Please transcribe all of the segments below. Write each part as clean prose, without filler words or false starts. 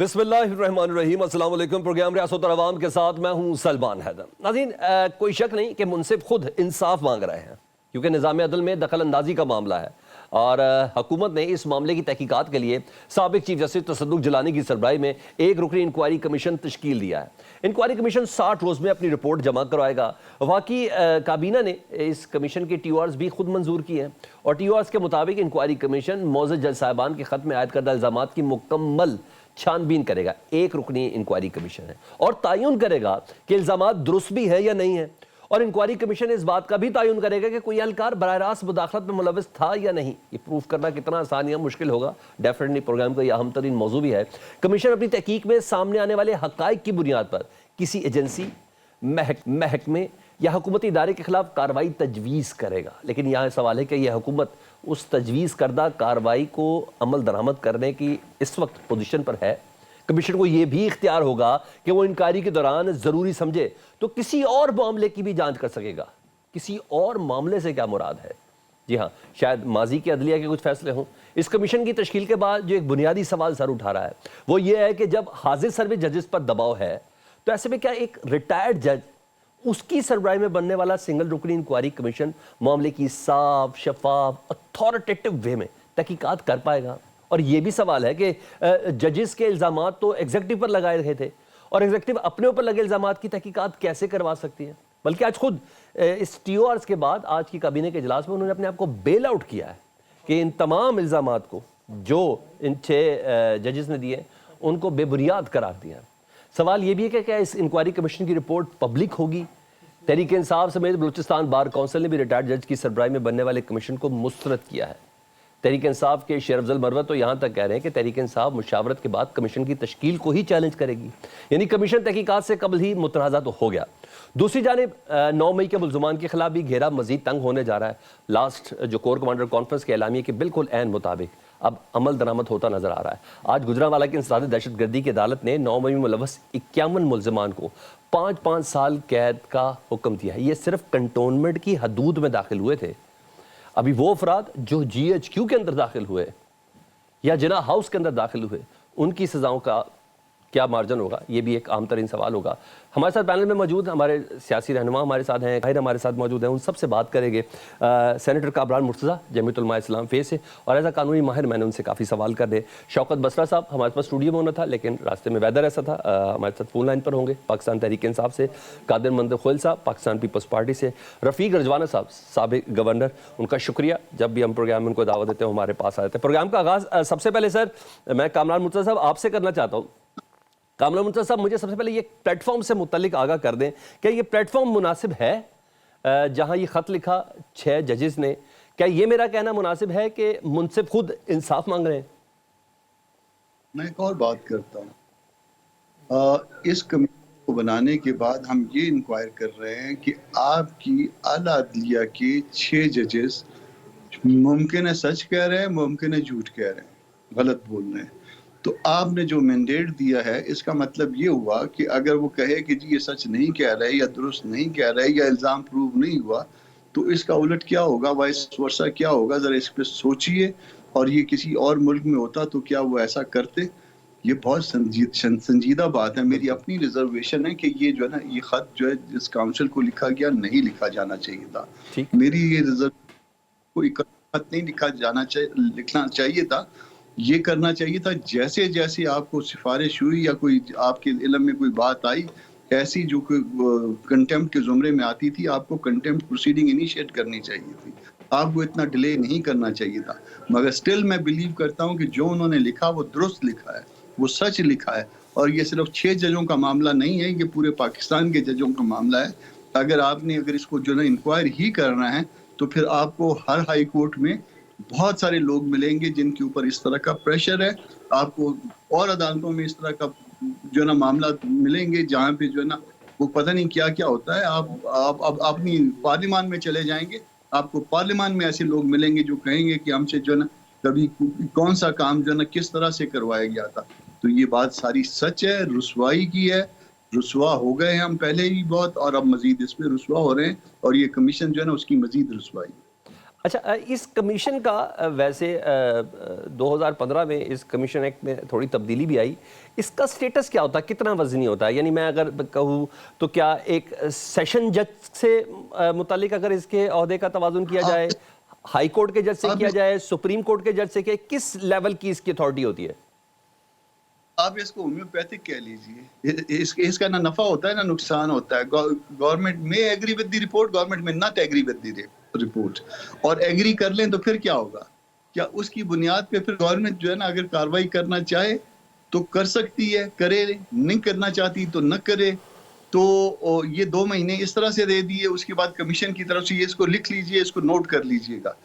बिस्मिल्लाहिर्रहमानिर्रहीम, अस्सलाम वालेकुम। प्रोग्राम रियासत और अवाम के साथ मैं हूँ सलमान हैदर। नाज़रीन, कोई शक नहीं कि मुनसिफ खुद इंसाफ मांग रहे हैं, क्योंकि निज़ाम अदल में दखल अंदाजी का मामला है और हुकूमत ने इस मामले की तहकीकात के लिए साबिक चीफ जस्टिस तसद्दुक़ जिलानी की सरबराही में एक रुकनी इंक्वायरी कमीशन तश्कील दिया है। इंक्वायरी कमीशन 60 रोज़ में अपनी रिपोर्ट जमा करवाएगा। वाकई काबीना ने इस कमीशन के TORs भी खुद मंजूर किए हैं और TORs के मुताबिक इंक्वायरी कमीशन मौजूद जज साहिबान के खत में आयद करदा इल्ज़ामात की मुकम्मल छानबीन करेगा। एक रुकनी इंक्वायरी कमीशन है और तयन करेगा कि इल्ज़ामात दुरुस्त भी है या नहीं है। और इंक्वायरी कमीशन इस बात का भी तयन करेगा कि कोई एहलकार बराह रास्त मुदाखलत में मुलविस था या नहीं। ये प्रूफ करना कितना आसान या मुश्किल होगा, डेफिनेटली प्रोग्राम का यह अहम तरीन मौजू भी है। कमीशन अपनी तहकीक में सामने आने वाले हक़ाइक़ की बुनियाद पर किसी एजेंसी, महकमे या हुकूमती इदारे के खिलाफ कार्रवाई तजवीज़ करेगा। लेकिन यहाँ सवाल है कि यह हुकूमत उस तजवीज़ करदा कार्रवाई को अमल दरामद करने की इस वक्त पोजीशन पर है। कमीशन को यह भी इख्तियार होगा कि वो इंक्वायरी के दौरान ज़रूरी समझे तो किसी और मामले की भी जांच कर सकेगा। किसी और मामले से क्या मुराद है? जी हाँ, शायद माजी के अदलिया के कुछ फैसले हों। इस कमीशन की तश्कील के बाद जो एक बुनियादी सवाल सर उठा रहा है वो ये है कि जब हाजिर सर्विस जजेस पर दबाव है तो ऐसे में क्या एक रिटायर्ड जज, उसकी सरबराही में बनने वाला सिंगल रुकनी इंक्वायरी कमीशन मामले की साफ, शफाफ, अथॉरिटेटिव वे में तहकीकात कर पाएगा? और ये भी सवाल है कि जजेस के इल्ज़ामात तो एग्जीक्यूटिव पर लगाए गए थे और एग्जीक्यूटिव अपने ऊपर लगे इल्ज़ामात की तहकीकात कैसे करवा सकती है? बल्कि आज खुद इस TORs के बाद आज की काबीने के इजलास में उन्होंने अपने आप को बेल आउट किया है कि इन तमाम इल्ज़ामात को जो इन 6 जजेस ने दिए उनको बेबुनियाद करार दिया। सवाल ये भी है कि क्या इस इंक्वायरी कमीशन की रिपोर्ट पब्लिक होगी? तहरीक इंसाफ समेत बलूचिस्तान बार काउंसिल ने भी रिटायर्ड जज की सरबराही में बनने वाले कमीशन को मुस्तरद किया है। तहरीक इंसाफ के शेर अफजल मरवत तो यहाँ तक कह रहे हैं कि तहरीक इंसाफ मुशावरत के बाद कमीशन की तश्कील को ही चैलेंज करेगी, यानी कमीशन तहकीकात से कबल ही मुतनाज़ा तो हो गया। दूसरी जानिब 9 मई के मुल्ज़मान के खिलाफ भी घेरा मजीद तंग होने जा रहा है। लास्ट जो कोर कमांडर कॉन्फ्रेंस के एलामिया के बिल्कुल ऐन मुताबिक अब अमल दरामद होता नजर आ रहा है। आज गुजरांवाला की इंसदाद दहशत गर्दी की अदालत ने 9 मई में मुलव्वस 51 मुल्ज़मान को 5-5 साल कैद का हुक्म दिया है। ये सिर्फ कंटोनमेंट की हदूद में दाखिल हुए थे। अभी वो अफराद जो GHQ के अंदर दाखिल हुए या जिना हाउस के अंदर दाखिल हुए, उनकी सजाओं का क्या मार्जिन होगा, ये भी एक आम तरीन सवाल होगा। हमारे साथ पैनल में मौजूद हमारे सियासी रहनुमा हमारे साथ हैं, खैर हमारे साथ मौजूद हैं, उन सबसे बात करेंगे। सेनेटर कामरान मुर्तज़ा जमीयत उलमा इस्लाम फेस से, और एज अ कानूनी माहिर मैंने उनसे काफ़ी सवाल कर दे। शौकत बसरा साहब हमारे पास स्टूडियो में होना था लेकिन रास्ते में वेदर ऐसा था, हमारे साथ फोन लाइन पर होंगे पाकिस्तान तहरीक इंसाफ से। कादिर मंदर खोल साहब पाकिस्तान पीपल्स पार्टी से। रफ़ीक रजवाना साहब साबिक गवर्नर, उनका शुक्रिया, जब भी हम प्रोग्राम में उनको दावत देते हैं हमारे पास आ जाते हैं। प्रोग्राम का आगाज़ सबसे पहले सर मैं कामरान मुर्तज़ा साहब आपसे करना चाहता हूँ। कामरान मुर्तज़ा साहब, मुझे सबसे पहले ये प्लेटफॉर्म से मुतल्लिक आगाह कर दें कि ये प्लेटफॉर्म मुनासिब है जहां ये ख़त लिखा 6 जजेस ने? क्या ये मेरा कहना मुनासिब है कि मुनसिफ खुद इंसाफ मांग रहे हैं? मैं एक और बात करता हूँ, इस कमेटी को बनाने के बाद हम ये इंक्वायर कर रहे हैं कि आपकी आला अदलिया के 6 जजेस मुमकिन है सच कह रहे हैं, मुमकिन है झूठ कह रहे हैं, गलत बोल रहे हैं। तो आपने जो मैंडेट दिया है इसका मतलब ये हुआ कि अगर वो कहे कि जी ये सच नहीं कह रहे या दुरुस्त नहीं कह रहे या इल्ज़ाम प्रूव नहीं हुआ, तो इसका उलट क्या होगा, वाइस वर्सा क्या होगा? ज़रा इस पर सोचिए। और ये किसी और मुल्क में होता तो क्या वो ऐसा करते? ये बहुत संजीदा बात है। मेरी अपनी रिजर्वेशन है कि ये जो है ना, ये खत जो है इस काउंसिल को लिखा गया नहीं लिखा जाना चाहिए था। मेरी ये रिजर्व कोई खत नहीं लिखना चाहिए था। ये करना चाहिए था जैसे जैसे आपको सिफारिश हुई या कोई आपके इल्म में कोई बात आई, ऐसी जो कंटेम्प्ट के जुमरे में आती थी, आपको कंटेम्प्ट प्रोसीडिंग इनिशिएट करनी चाहिए थी। आपको इतना डिले नहीं करना चाहिए था। मगर स्टिल मैं बिलीव करता हूँ कि जो उन्होंने लिखा वो दुरुस्त लिखा है, वो सच लिखा है। और ये सिर्फ 6 जजों का मामला नहीं है, ये पूरे पाकिस्तान के जजों का मामला है। अगर इसको जो है इंक्वायरी ही करना है तो फिर आपको हर हाई कोर्ट में बहुत सारे लोग मिलेंगे जिनके ऊपर इस तरह का प्रेशर है। आपको और अदालतों में इस तरह का जो है ना मामला मिलेंगे जहाँ पे जो है ना वो पता नहीं क्या क्या होता है। आप अपनी पार्लियामान में चले जाएंगे, आपको पार्लियामान में ऐसे लोग मिलेंगे जो कहेंगे कि हमसे जो है ना कभी कौन सा काम जो है ना किस तरह से करवाया गया था। तो ये बात सारी सच है, रुसवाई की है। रुसवा हो गए हैं हम पहले ही बहुत, और अब मजीद इसमें रुसवा हो रहे हैं, और ये कमीशन जो है ना उसकी मजीद रुसवाई। अच्छा, इस कमीशन का वैसे 2015 में इस कमीशन एक्ट में थोड़ी तब्दीली भी आई। इसका स्टेटस क्या होता है, कितना वजनी होता है? यानी मैं अगर कहूँ तो क्या एक सेशन जज से मुतालिक अगर इसके ओहदे का तवाजुन किया आप जाए, हाई कोर्ट के जज से आप किया इस जाए, सुप्रीम कोर्ट के जज से किया, किस लेवल की इसकी अथॉरिटी होती है? आप इसको होम्योपैथिक कह लीजिए। इसका ना नफा होता है ना नुकसान होता है। Government may agree with the report, government may not agree with the report. और एग्री कर लें तो फिर क्या होगा? क्या उसकी बुनियाद पे फिर गवर्नमेंट जो है ना अगर कार्रवाई करना चाहे तो कर सकती है, करे। नहीं करना चाहती तो न करे। तो ये 2 महीने इस तरह से दे दिए, उसके बाद कमीशन की तरफ से ये इसको लिख लीजिए, इसको नोट कर लीजिएगा।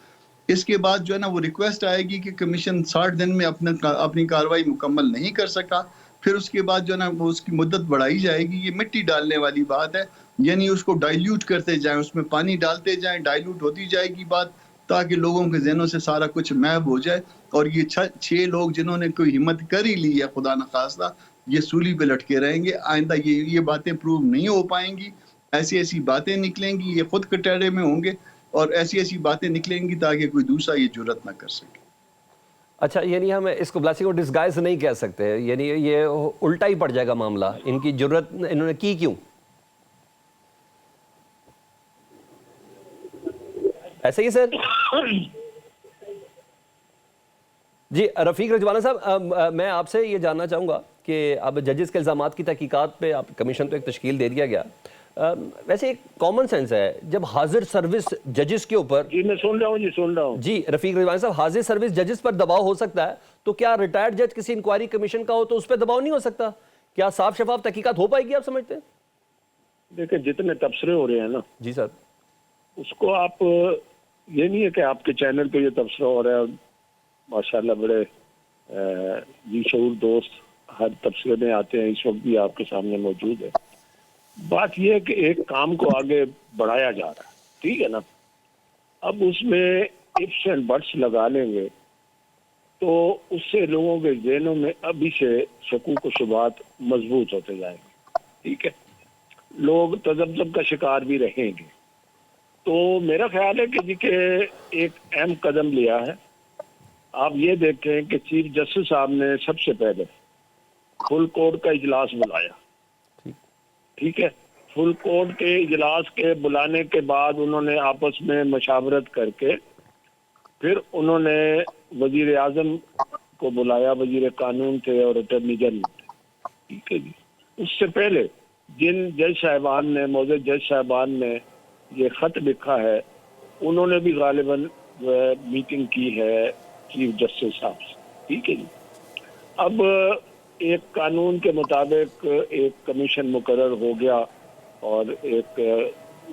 इसके बाद जो है ना वो रिक्वेस्ट आएगी कि कमीशन 60 दिन में अपनी कार्रवाई मुकम्मल नहीं कर सका। फिर उसके बाद जो है ना वो उसकी मुद्दत बढ़ाई जाएगी। ये मिट्टी डालने वाली बात है, यानी उसको डाइल्यूट करते जाएं, उसमें पानी डालते जाएं, डाइल्यूट होती जाएगी बात, ताकि लोगों के जहनों से सारा कुछ मैब हो जाए। और ये 6 लोग जिन्होंने कोई हिम्मत कर ही ली है, खुदा न खास्ता, ये सूली पे लटके रहेंगे। आइंदा ये बातें प्रूव नहीं हो पाएंगी। ऐसी ऐसी बातें निकलेंगी, ये खुद कटहरे में होंगे और ऐसी ऐसी बातें निकलेंगी ताकि कोई दूसरा ये जुर्रत ना कर सके। अच्छा, यानी हम इसको ब्लेसिंग और डिस्गाइज नहीं कह सकते, यानी ये उल्टा ही पड़ जाएगा मामला। इनकी जरूरत इन्होंने की क्यों? ऐसे ही सर? जी रफ़ीक रजवाना साहब, मैं आपसे ये जानना चाहूँगा कि अब जजेस के इल्ज़ामात की तहकीकात पे आप कमीशन तो एक तश्कील दे दिया गया। वैसे एक कॉमन सेंस है, जब हाजिर सर्विस जजेस के ऊपर, जी मैं सुन रहा हूँ, जी सुन रहा हूँ। जी रफ़ीक रजवाना साहब, हाजिर सर्विस जजेस पर दबाव हो सकता है, तो क्या रिटायर्ड जज किसी इंक्वायरी कमीशन का हो तो उस पर दबाव नहीं हो सकता? क्या साफ शफाफ तहकीकात हो पाएगी, आप समझते हैं? देखिए जितने तबसरे हो रहे हैं ना, जी सर। उसको आप, ये नहीं है कि आपके चैनल पे ये तबसरा हो रहा है, माशाल्लाह बड़े जी शऊर दोस्त हर तबसरे में आते हैं, इस वक्त भी आपके सामने मौजूद है। बात यह है कि एक काम को आगे बढ़ाया जा रहा है, ठीक है ना। अब उसमें इफ्स एंड बट्स लगा लेंगे तो उससे लोगों के ज़हनों में अभी से शकूक व शुबात मजबूत होते जाएंगे, ठीक है। लोग तजब्जुब का शिकार भी रहेंगे। तो मेरा ख्याल है कि जी के एक अहम कदम लिया है। आप ये देखें कि चीफ जस्टिस साहब ने सबसे पहले फुल कोर्ट का इजलास बुलाया, ठीक है। फुल कोर्ट के इजलास के बुलाने के बाद उन्होंने आपस में मशावरत करके फिर उन्होंने वजीर आजम को बुलाया, वजीर कानून थे और अटर्नी जनरल थे, ठीक है जी। उससे पहले जिन जज साहबान ने, मौजूद जज साहबान ने ये खत लिखा है, उन्होंने भी गालिबन जो है मीटिंग की है चीफ जस्टिस साहब से, ठीक है जी। अब एक कानून के मुताबिक एक कमीशन मुकर्रर हो गया और एक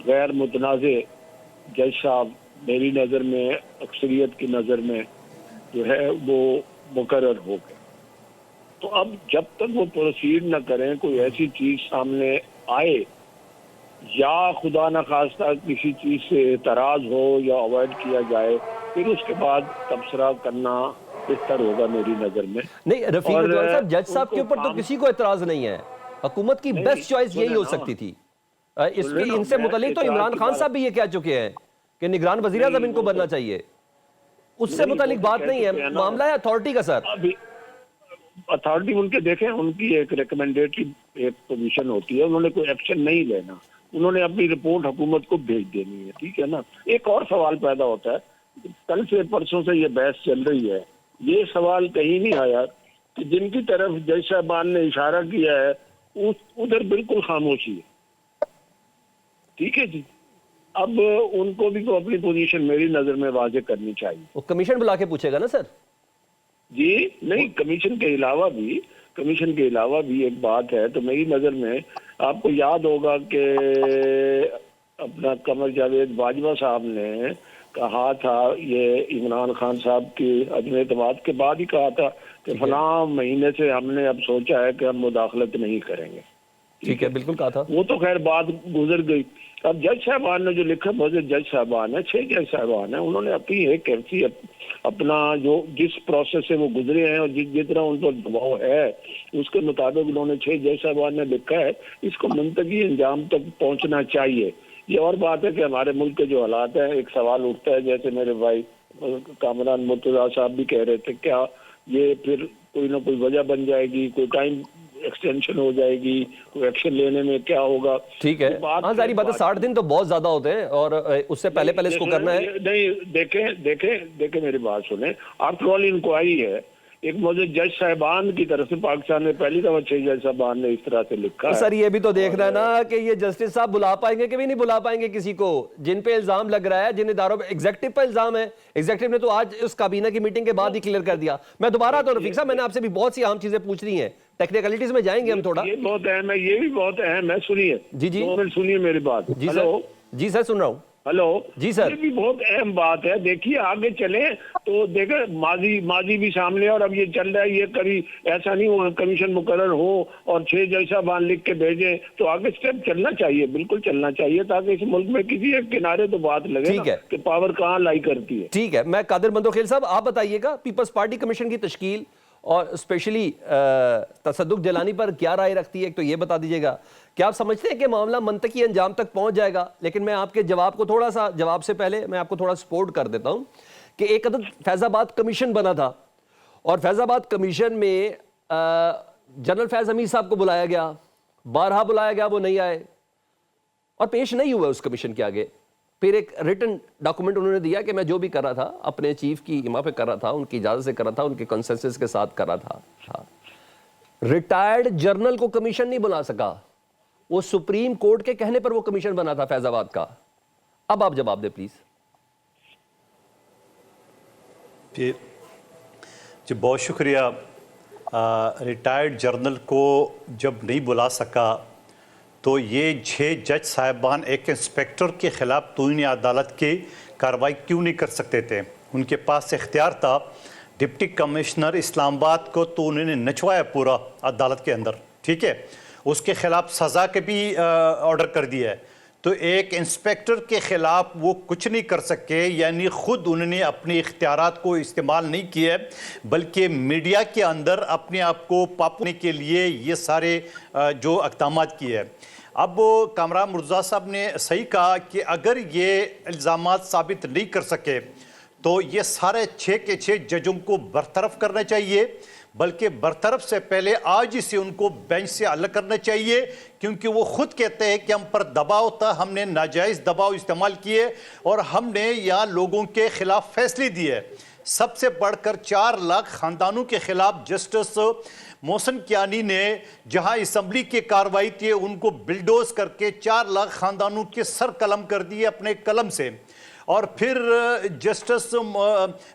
गैर मुतनाज़े जज साहब मेरी नज़र में, अक्सरियत की नज़र में जो है वो मुकर्रर हो गए। तो अब जब तक वो प्रोसीड न करें, कोई ऐसी चीज सामने आए या खुदा न खास्ता किसी चीज से एतराज हो या अवॉइड किया जाए, फिर उसके बाद तबसरा करना बेहतर होगा मेरी नज़र में। नहीं रफ़ीक और रजवान साहब, जज साहब के उनको ऊपर तो काम, किसी को एतराज नहीं है। हुकूमत की नहीं, बेस्ट चॉइस यही सुने हो ना, सकती थी। सुन इसके लेना, इनसे मैं मुतालिक तो एतराज इमरान की खान बात, साहब भी ये कह चुके हैं कि निगरान वज़ीर आज़म नहीं इनको वो बनना तो चाहिए। उससे नहीं, वो मुतालिक तो बात कह नहीं चुके हैं है, ना। मामला है अथॉरिटी का सर। अभी अथॉरिटी उनके देखें, उनकी एक रिकमेंडेटरी एक पोजीशन होती है, उन्होंने कोई एक्शन नहीं लेना, उन्होंने अपनी रिपोर्ट हुकूमत को भेज देनी है, ठीक है ना। एक और सवाल पैदा होता है, कल से परसों से ये बहस चल रही है, ये सवाल कहीं नहीं आया कि जिनकी तरफ जज साहबान ने इशारा किया है उधर बिल्कुल खामोशी है, ठीक है जी। अब उनको भी तो अपनी पोजीशन मेरी नजर में वाजे करनी चाहिए। वो कमीशन बुला के पूछेगा ना सर। जी नहीं, कमीशन के अलावा भी एक बात है। तो मेरी नज़र में आपको याद होगा कि अपना कमर जावेद बाजवा साहब ने कहा था, ये इमरान खान साहब की अदम एतमाद के बाद ही कहा था कि फलां महीने से हमने अब सोचा है कि हम मुदाखलत नहीं करेंगे, ठीक है, बिल्कुल कहा था। वो तो खैर बात गुजर गई। अब जज साहबान ने जो लिखा, बहुत जज साहबान है, 6 जज साहबान है, उन्होंने अपनी एक ऐसी अपना जो जिस प्रोसेस से वो गुजरे हैं और जितना उन पर दबाव है उसके मुताबिक उन्होंने 6 जज साहबान ने लिखा है, इसको मुंतकी अंजाम तक पहुंचना चाहिए। ये और बात है कि हमारे मुल्क के जो हालात हैं, एक सवाल उठता है, जैसे मेरे भाई कामरान मुर्तजा साहब भी कह रहे थे, क्या ये फिर कोई ना कोई वजह बन जाएगी, कोई टाइम एक्सटेंशन हो जाएगी, कोई एक्शन लेने में क्या होगा? ठीक है, हाँ सारी बात है, 60 दिन तो बहुत ज्यादा होते हैं और उससे पहले पहले इसको करना है। नहीं, देखें मेरी बात सुने। आफ्टर ऑल इंक्वायरी है, एक मुझे जज साहबान की तरफ से पाकिस्तान में पहली दफा 6 जज साहबान ने इस तरह से लिखा है। सर ये भी तो देखना है ना कि ये जस्टिस साहब बुला पाएंगे कि भी नहीं बुला पाएंगे किसी को जिन पे इल्जाम लग रहा है, जिन इदारों पे। एग्जेक्टिव पर इल्जाम है, एग्जेक्टिव ने तो आज उस काबीना की मीटिंग के बाद ही क्लियर कर दिया। मैं दोबारा तो रफीक साहब, मैंने आपसे भी बहुत सी अहम चीजें पूछ रही हैं, टेक्निकलिटीज में जाएंगे हम थोड़ा। ये बहुत अहम है, ये भी बहुत अहम है, सुनिए। जी जी 2 मिनट सुनिए मेरी बात। जी हेलो सर, जी सर सुन रहा हूँ। हेलो जी सर। ये भी बहुत अहम बात है। देखिए आगे चले तो देखे, माजी भी सामने है और अब ये चल रहा है, ये कभी ऐसा नहीं हो कमीशन मुकर्रर हो और 6 जैसा बांध लिख के भेजे, तो आगे स्टेप चलना चाहिए, बिल्कुल चलना चाहिए, ताकि इस मुल्क में किसी एक किनारे तो बात लगे ना कि पावर कहाँ लाई करती है। ठीक है, मैं कादिर बंदोखेल साहब, आप बताइएगा पीपल्स पार्टी कमीशन की तश्कील और स्पेशली तसद्दुक जलानी पर क्या राय रखती है, एक तो ये बता दीजिएगा। क्या आप समझते हैं कि मामला मंतकी अंजाम तक पहुंच जाएगा? लेकिन मैं आपके जवाब को थोड़ा सा, जवाब से पहले मैं आपको थोड़ा सपोर्ट कर देता हूं कि एक अदद फैजाबाद कमीशन बना था और फैजाबाद कमीशन में जनरल फैज हमीद साहब को बुलाया गया, 12 बुलाया गया, वो नहीं आए और पेश नहीं हुआ उस कमीशन के आगे। फिर एक रिटन डॉक्यूमेंट उन्होंने दिया कि मैं जो भी कर रहा था अपने चीफ की इमा पे कर रहा था, उनकी इजाजत से कर रहा था, उनके कंसेंसस के साथ कर रहा था। रिटायर्ड जर्नल को कमीशन नहीं बुला सका, वो सुप्रीम कोर्ट के कहने पर वो कमीशन बना था फैजाबाद का। अब आप जवाब दें प्लीज। जी बहुत शुक्रिया। रिटायर्ड जर्नल को जब नहीं बुला सका तो ये 6 जज साहिबान एक इंस्पेक्टर के ख़िलाफ़ तौहीन अदालत की कार्रवाई क्यों नहीं कर सकते थे? उनके पास इख्तियार था। डिप्टी कमिश्नर इस्लामाबाद को तो उन्होंने नचवाया पूरा अदालत के अंदर, ठीक है, उसके ख़िलाफ़ सज़ा के भी ऑर्डर कर दिया है। तो एक इंस्पेक्टर के ख़िलाफ़ वो कुछ नहीं कर सके, यानी ख़ुद उन्होंने अपने इख्तियारात को इस्तेमाल नहीं किए, बल्कि मीडिया के अंदर अपने आप को पापने के लिए ये सारे जो इक़दामात किए। अब कामरान मुर्तज़ा साहब ने सही कहा कि अगर ये इल्ज़ामात साबित नहीं कर सके तो ये सारे 6 के 6 जजों को बरतरफ करना चाहिए, बल्कि बरतरफ से पहले आज ही से उनको बेंच से अलग करना चाहिए, क्योंकि वो खुद कहते हैं कि हम पर दबाव था, हमने नाजायज़ दबाव इस्तेमाल किए और हमने यहाँ लोगों के खिलाफ फैसले दिए। सबसे बढ़कर 4 लाख ख़ानदानों के खिलाफ जस्टिस मोहसिन कियानी ने जहां असम्बली की कार्रवाई थी उनको बिल्डोज करके 4 लाख ख़ानदानों के सर कलम कर दिए अपने कलम से। और फिर जस्टिस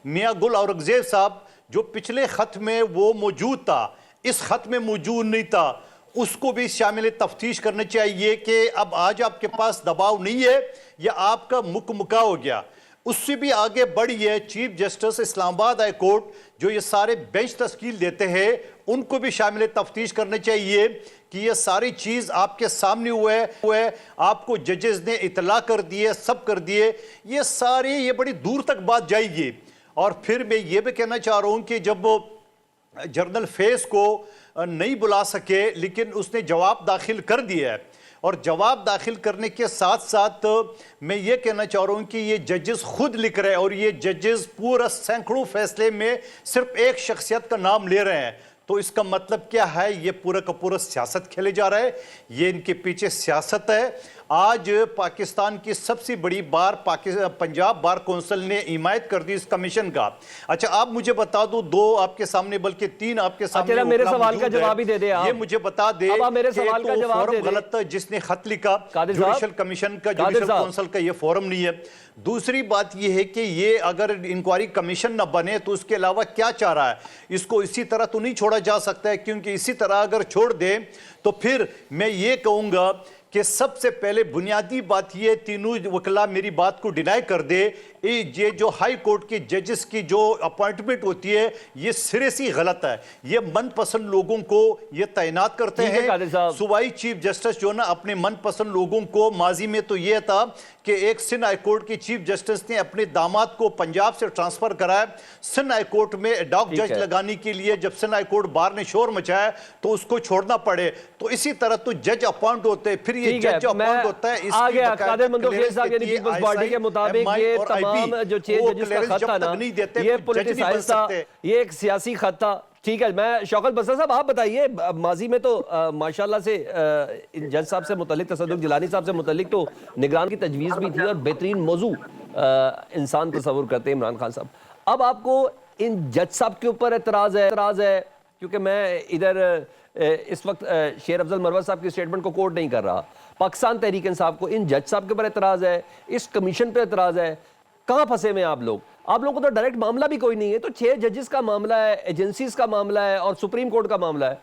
मियां गुल औरंगजेब साहब जो पिछले ख़त में वो मौजूद था, इस ख़त में मौजूद नहीं था, उसको भी शामिल तफ्तीश करना चाहिए कि अब आज आपके पास दबाव नहीं है या आपका मुकमुका हो गया। उससे भी आगे बढ़ी है chief justice Islamabad high court जो ये सारे बेंच तश्कील देते हैं, उनको भी शामिल तफ्तीश करना चाहिए कि ये सारी चीज़ आपके सामने हुआ है, आपको जजेस ने इतला कर दिए, सब कर दिए, ये सारी ये बड़ी दूर तक बात जाएगी। और फिर मैं ये भी कहना चाह रहा हूँ कि जब जनरल फेस को नहीं बुला सके लेकिन उसने जवाब दाखिल कर दिया है, और जवाब दाखिल करने के साथ साथ मैं ये कहना चाह रहा हूँ कि ये जजेस खुद लिख रहे हैं और ये जजेस पूरा सैकड़ों फैसले में सिर्फ एक शख्सियत का नाम ले रहे हैं। तो इसका मतलब क्या है? ये पूरा का पूरा सियासत खेले जा रहा है, ये इनके पीछे सियासत है। आज पाकिस्तान की सबसे बड़ी बार पंजाब बार कौंसिल ने हिमायत कर दी इस कमीशन का। अच्छा आप मुझे बता दो, 2 आपके सामने बल्कि 3 आपके सामने मेरे सवाल का जवाब ही दे दे। ये मुझे बता दे, अब मेरे सवाल का जवाब दे दे। गलत था जिसने खत लिखा, जुडिशल कमीशन का, जुडिशल काउंसिल का ये फोरम नहीं है। दूसरी बात ये है कि ये अगर इंक्वायरी कमीशन न बने तो उसके अलावा क्या चाह रहा है? इसको इसी तरह तो नहीं छोड़ा जा सकता है, क्योंकि इसी तरह अगर छोड़ दे तो फिर मैं ये कहूंगा कि सबसे पहले बुनियादी बात ये, तीनों वकला मेरी बात को डिनाई कर दे, ये जो हाई कोर्ट के जजेस की जो अपॉइंटमेंट होती है ये सिरे से गलत है। ये मनपसंद लोगों को ये तैनात करते हैं। सूबाई चीफ जस्टिस जो ना अपने मनपसंद लोगों को, माजी में तो ये था कि एक सिंध हाई कोर्ट के चीफ जस्टिस ने अपने दामाद को पंजाब से ट्रांसफर कराया सिंध हाई कोर्ट में एडॉक जज लगाने के लिए। जब सिंध हाई कोर्ट बार ने शोर मचाया तो उसको छोड़ना पड़े। तो इसी तरह तो जज अपॉइंट होते हैं, फिर ये ठीक है, जज जो मैं अपॉइंट होता है आ गया बकायदा कादिर मंतोखेर clearance साहब यानी देती है पीपल्स पार्टी के ISI, मुताबिक MI ये और तमाम IB, जो 6 वो जजेस का clearance खत जब था तक ना, नहीं देते, ये जज नहीं बन पॉलिटिसाइज था, सकते। ये एक सियासी खत था। ठीक है, मैं शौकत बसर साहब आप बताइए, माजी में तो माशाल्लाह से जज साहब से मुतल्लिक, तसद्दुक जिलानी साहब से मुतल्लिक तो निगरान की तजवीज़ भी थी और बेहतरीन मौजू इंसान तस्वुर करते हैं इमरान खान साहब। अब आपको इन जज साहब के ऊपर एतराज़ है क्योंकि मैं इधर इस वक्त शेर अफजल मरवत साहब की स्टेटमेंट को कोट नहीं कर रहा, पाकिस्तान तहरीक इंसाफ को, इन जज साहब के ऊपर एतराज़ है, इस कमीशन पर एतराज़ है, कहाँ फंसे हुए हैं आप लोग? आप लोगों को तो डायरेक्ट मामला भी कोई नहीं है, तो 6 जजेस का मामला है, एजेंसीज का मामला है और सुप्रीम कोर्ट का मामला है।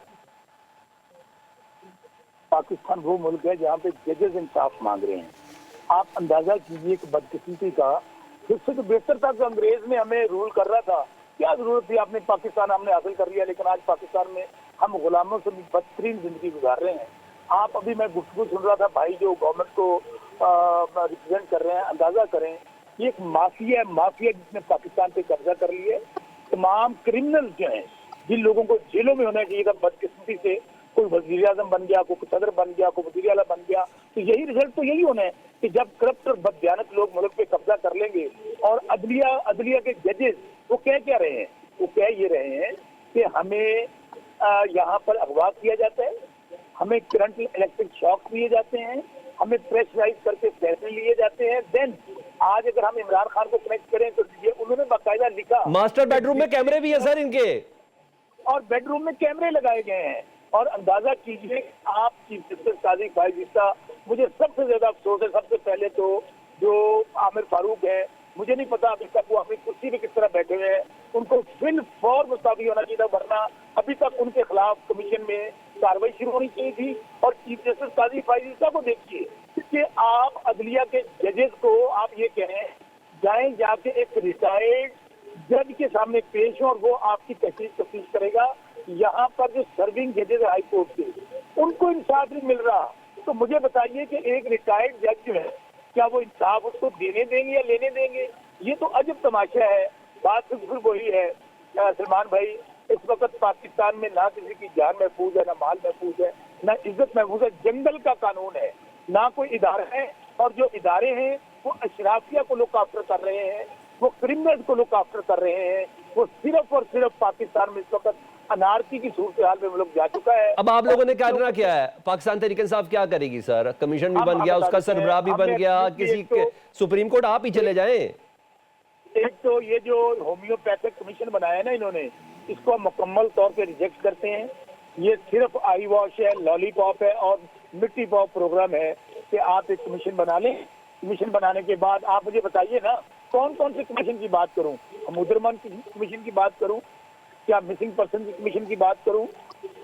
पाकिस्तान वो मुल्क है जहाँ पे जजेस इंसाफ मांग रहे हैं। आप अंदाजा कीजिए कि बदकिस्मती का, जिससे तो बेहतर था कि अंग्रेज में हमें रूल कर रहा था, क्या जरूरत थी? आपने पाकिस्तान हमने हासिल कर लिया, लेकिन आज पाकिस्तान में हम गुलामों से भी बदतरीन जिंदगी गुजार रहे हैं। आप अभी मैं गुफ्तगू सुन रहा था, भाई जो गवर्नमेंट को रिप्रेजेंट कर रहे हैं, अंदाजा करें ये एक माफिया जिसने पाकिस्तान पे कब्जा कर लिया है। तमाम क्रिमिनल जो हैं, जिन लोगों को जेलों में होना चाहिए था, बदकिस्मती से कोई वजीर आजम बन गया, कोई सदर बन गया, कोई वजीर आला बन गया, तो यही रिजल्ट तो यही होना है कि जब करप्ट और बददियानत लोग मुल्क पे कब्जा कर लेंगे। और अदलिया के जजेस वो कह क्या रहे हैं? वो कह ये रहे हैं कि हमें यहाँ पर अगवा किया जाता है, हमें करंट इलेक्ट्रिक शॉक दिए जाते हैं, हमें प्रेशराइज करके फैसले लिए जाते हैं। देन आज अगर हम इमरान खान को कनेक्ट करें तो ये उन्होंने बाकायदा लिखा, मास्टर बेडरूम में कैमरे भी है सर इनके, और बेडरूम में कैमरे लगाए गए हैं। और अंदाजा कीजिए आप चीफ जस्टिस काजी फाइज जिसका मुझे सबसे ज्यादा अफसोस है, सबसे पहले तो जो आमिर फारूक है, मुझे नहीं पता अभी तक वो अपनी कुर्सी पे किस तरह बैठे हुए हैं, उनको फिल फॉर मुस्ताफी होना चाहिए था, वरना अभी तक उनके खिलाफ कमीशन में कार्रवाई शुरू होनी चाहिए थी। और चीफ जस्टिस काजी फाइज को देखिए कि आप अदलिया के जजेस को आप ये कहें जाएं जाके एक रिटायर्ड जज के सामने पेश हो और वो आपकी तफ्तीश करेगा। यहाँ पर जो सर्विंग जजेस हाई कोर्ट के, उनको इंसाफ नहीं मिल रहा। तो मुझे बताइए कि एक रिटायर्ड जज जो है, क्या वो इंसाफ उसको देने देंगे या लेने देंगे? ये तो अजब तमाशा है। बात बिल्कुल वही है सलमान भाई, इस वक्त पाकिस्तान में ना किसी की जान महफूज है, ना माल महफूज है, ना इज्जत महफूज है। जंगल का कानून है, ना कोई इदारा है, और जो इदारे हैं वो अशराफिया को लुक आफ्टर कर रहे हैं, वो क्रिमिनल्स को लुक आफ्टर कर रहे हैं। वो सिर्फ और सिर्फ पाकिस्तान में इस वक्त अनारकी की सूरत हाल में मुल्क जा चुका है। अब आप लोगों ने करना क्या है? पाकिस्तान तहरीक इंसाफ क्या करेगी सर? कमीशन भी बन गया, उसका सरबराह भी बन गया, किसी के सुप्रीम कोर्ट आप ही चले जाएं। एक तो ये जो होम्योपैथिक कमीशन बनाया है ना इन्होंने, इसको हम मुकम्मल तौर पे रिजेक्ट करते हैं। ये सिर्फ आई वॉश है, लॉलीपॉप है और मिट्टी पॉप प्रोग्राम है कि आप एक कमीशन बना लें। कमीशन बनाने के बाद आप मुझे बताइए ना कौन कौन से कमीशन की बात करूं? मुजरमान की कमीशन की बात करूं, क्या मिसिंग पर्सन की कमीशन की बात करूं,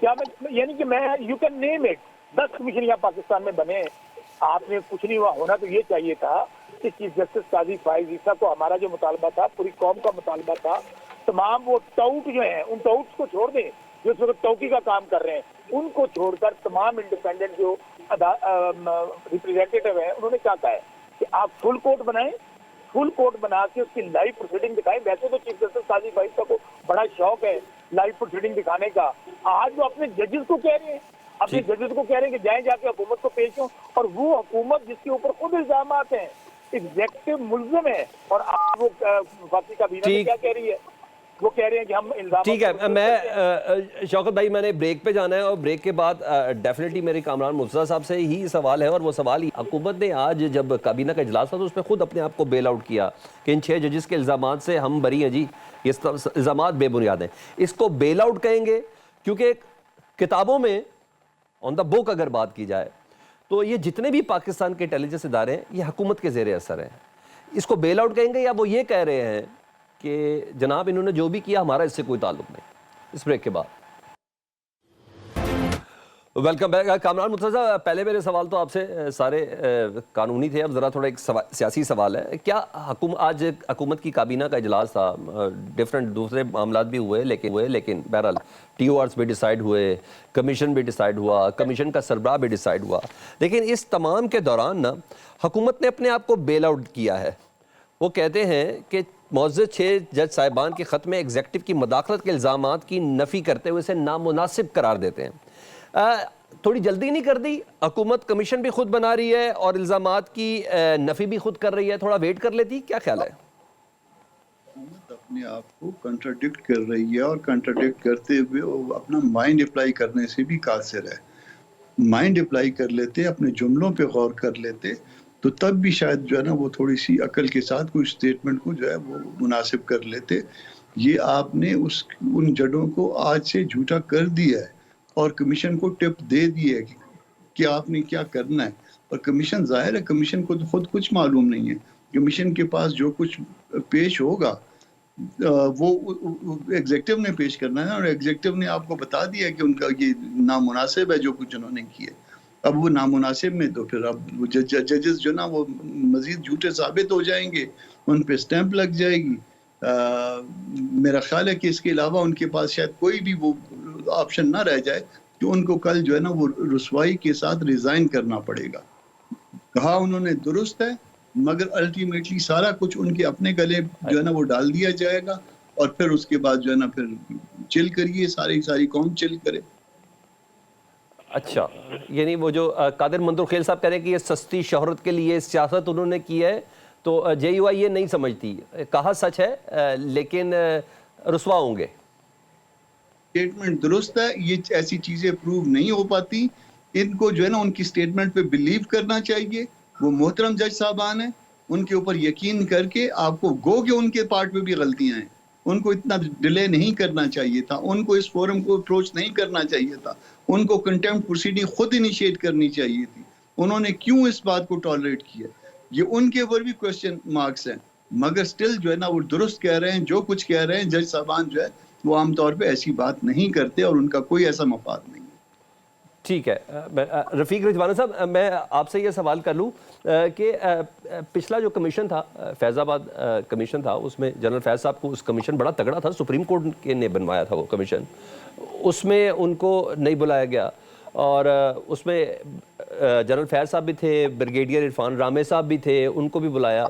क्या मैं यानी कि मैं you can name it 10 commission यहाँ पाकिस्तान में बने। आपने कुछ नहीं हुआ, होना तो ये चाहिए था कि चीफ जस्टिस काजी फाइज ईसा को हमारा जो मुतालबा था, पूरी कौम का मुतालबा था, तमाम वो टाउट जो हैं उन टाउट्स को छोड़ दें जो इस वक्त टौकी का काम कर रहे हैं, उनको छोड़कर तमाम इंडिपेंडेंट जो रिप्रेजेंटेटिव हैं उन्होंने क्या कहा है कि आप फुल कोर्ट बनाएं, फुल कोर्ट बना के उसकी लाइव प्रोसीडिंग दिखाएं। वैसे तो चीफ जस्टिस काजी फाइज को बड़ा शौक है लाइव प्रोसीडिंग दिखाने का। आज वो अपने जजेस को कह रहे हैं, अपने जजेस को कह रहे हैं कि जाएं जाके हुकूमत को पेश हो, और वो हुकूमत जिसके ऊपर खुद इल्जाम हैं, एग्जेक्टिव मुल्ज़िम है, और आप वो वफाकी काबीना में क्या कह रही है? वो कह रहे हैं कि हम इल्जाम। ठीक है, मैं शौकत भाई मैंने ब्रेक पे जाना है और ब्रेक के बाद डेफिनेटली मेरे कामरान मुर्तज़ा साहब से ही सवाल है, और वो सवाल ही हुकूमत ने आज जब काबीना का इजलास था तो उसमें खुद अपने आप को बेल आउट किया कि इन 6 जजेस के इल्ज़ाम से हम बरी हैं जी, ये इल्ज़ाम बेबुनियाद हैं। इसको बेल आउट कहेंगे क्योंकि किताबों में ऑन द बुक अगर बात की जाए तो ये जितने भी पाकिस्तान के इंटेलिजेंस इदारे हैं ये हुकूमत के ज़ेरे असर हैं। इसको बेल आउट कहेंगे या वो ये कह रहे हैं कि जनाब इन्होंने जो भी किया हमारा इससे कोई ताल्लुक नहीं? इस ब्रेक के बाद वेलकम बैक। कामरान मुर्तज़ा, पहले मेरे सवाल तो आपसे सारे कानूनी थे, अब ज़रा थोड़ा एक सियासी सवाल है। क्या आज हुकूमत की काबीना का इजलास था, डिफरेंट दूसरे मामला भी हुए लेकिन बहरहाल TORs भी डिसाइड हुए, कमीशन भी डिसाइड हुआ, कमीशन का सरबराह भी डिसाइड हुआ, लेकिन इस तमाम के दौरान ना हुकूमत ने अपने आप को बेल आउट किया है। वो कहते हैं कि मौजूद 6 जज साहिबान के ख़त में एग्जेक्टिव की मदाखलत के इल्ज़ामात की नफ़ी करते हुए इसे नामुनासिब करार देते हैं। थोड़ी जल्दी नहीं कर दी? हुकूमत कमीशन भी खुद बना रही है और इल्ज़ामात की नफ़ी भी खुद कर रही है, थोड़ा वेट कर लेती, क्या ख्याल है? हुकूमत अपने आप को कंट्राडिक्ट कर रही है और कंट्राडिक्ट करते हुए वो अपना माइंड अप्लाई करने से भी कासिर है। माइंड अप्लाई कर लेते, अपने जुमलों पे गौर कर लेते, तो तब भी शायद जो है ना वो थोड़ी सी अकल के साथ कोई स्टेटमेंट को जो है वो मुनासिब कर लेते। ये आपने उन जड़ों को आज से झूठा कर दिया है और कमीशन को टिप दे दी है कि आपने क्या करना है। और कमीशन, जाहिर है कमीशन को तो खुद कुछ मालूम नहीं है। कमीशन के पास जो कुछ पेश होगा वो एग्जेक्टिव ने पेश करना है और एग्जेक्टिव ने आपको बता दिया कि उनका ये नामुनासिब है जो कुछ उन्होंने किया। अब वो नामुनासिब में तो फिर अब जजेस जो ना वो मजीद झूठे साबित हो जाएंगे, उन पे स्टैंप लग जाएगी। मेरा ख्याल है कि इसके अलावा उनके पास शायद कोई भी वो ऑप्शन ना रह जाए कि उनको कल जो है ना वो रुसवाई के साथ रिजाइन करना पड़ेगा। कहा उन्होंने दुरुस्त है, मगर अल्टीमेटली सारा कुछ उनके अपने गले जो है ना वो डाल दिया जाएगा और फिर उसके बाद जो है ना फिर चिल करिए, सारी कौम चिल करे। अच्छा, यानी वो जो कादिर मंजूर खेल साहब कह रहे हैं कि ये सस्ती शोहरत के लिए सियासत उन्होंने की है, तो JUI ये नहीं समझती। कहा सच है लेकिन रुसवा होंगे। स्टेटमेंट दुरुस्त है, ये ऐसी चीजें प्रूव नहीं हो पाती। इनको जो है ना उनकी स्टेटमेंट पे बिलीव करना चाहिए। वो मोहतरम जज साहबान हैं, उनके ऊपर यकीन करके आपको गो के उनके पार्ट में भी गलतियां हैं, उनको इतना डिले नहीं करना चाहिए था, उनको इस फोरम को अप्रोच नहीं करना चाहिए था, उनको कंटेम्प्ट प्रोसीडिंग खुद इनिशिएट करनी चाहिए थी। उन्होंने क्यों इस बात को टॉलरेट किया, ये उनके ऊपर भी क्वेश्चन मार्क्स हैं। मगर स्टिल जो है ना वो दुरुस्त कह रहे हैं, जो कुछ कह रहे हैं जज साहबान जो है वो आमतौर पे ऐसी बात नहीं करते और उनका कोई ऐसा मफाद नहीं है। ठीक है, रफ़ीक रिजवाना साहब, मैं आपसे ये सवाल कर लूँ कि पिछला जो कमीशन था, फैज़ाबाद कमीशन था, उसमें जनरल फैज़ साहब को उस कमीशन बड़ा तगड़ा था, सुप्रीम कोर्ट के ने बनवाया था वो कमीशन, उसमें उनको नहीं बुलाया गया और उसमें जनरल फैज़ साहब भी थे, ब्रिगेडियर इरफान रामे साहब भी थे, उनको भी बुलाया।